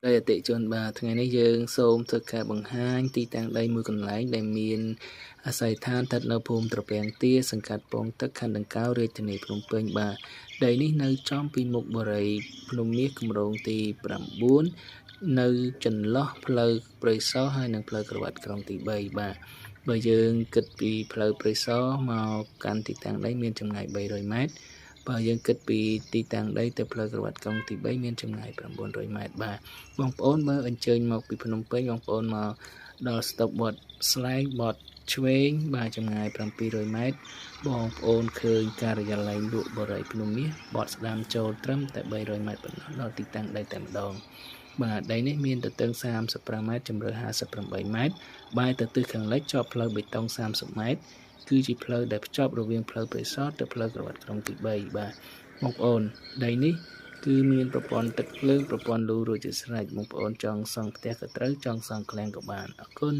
ដោយអតិជនបាទថ្ងៃនេះយើងសូមធ្វើការបង្ហាញទីតាំងដីមួយកន្លែងដែលមានអាស័យដ្ឋានស្ថិតនៅភូមិត្រពាំងទាសង្កាត់ពងទឹកខណ្ឌដង្កោវរាជធានីភ្នំពេញបាទដីនេះនៅចំពីមុខបរិយាភ្នំមាសគម្រោងទី9នៅចន្លោះផ្លូវព្រៃសរហើយនិងផ្លូវក្រវ៉ាត់ក្រុងទី3បាទបើយើងគិតពីផ្លូវព្រៃសរមកកាន់ទីតាំងដីមានចម្ងាយ300ម៉ែត្របើយើងគិតពីទីតាំងដីទៅផ្លូវក្រវ៉ាត់ក្រុងទី3មានចម្ងាយ900ម៉ែត្របាទបងប្អូនមើលអញ្ជើញមកពីភ្នំពេញបងប្អូនមកដល់ស្តុបវត្តស្លែងវត្តឆ្វេងបាទចម្ងាយ700ម៉ែត្របងប្អូនឃើញការិយាល័យលក់បរិយាភ្នំមាសបត់ស្ដាំចូលត្រឹមតែ300ម៉ែត្រប៉ុណ្ណោះដល់ទីតាំងដីតែម្ដងបាទដីនេះមានទទឹង35ម៉ែត្រជម្រៅ58ម៉ែត្របែរទៅទិសខាងលិចជាប់ផ្លូវបេតុង30ម៉ែត្រគឺជាផ្លូវដែលភ្ជាប់រវាងផ្លូវព្រៃសរទៅផ្លូវក្រវ៉ាត់ក្រុងទី3បាទបងប្អូនដីនេះគឺមានប្រព័ន្ធទឹកភ្លើងប្រព័ន្ធលូរួចជាស្រេចបងប្អូនចង់សង់ផ្ទះក៏ត្រូវចង់សង់ឃ្លាំងក៏បានអរគុណ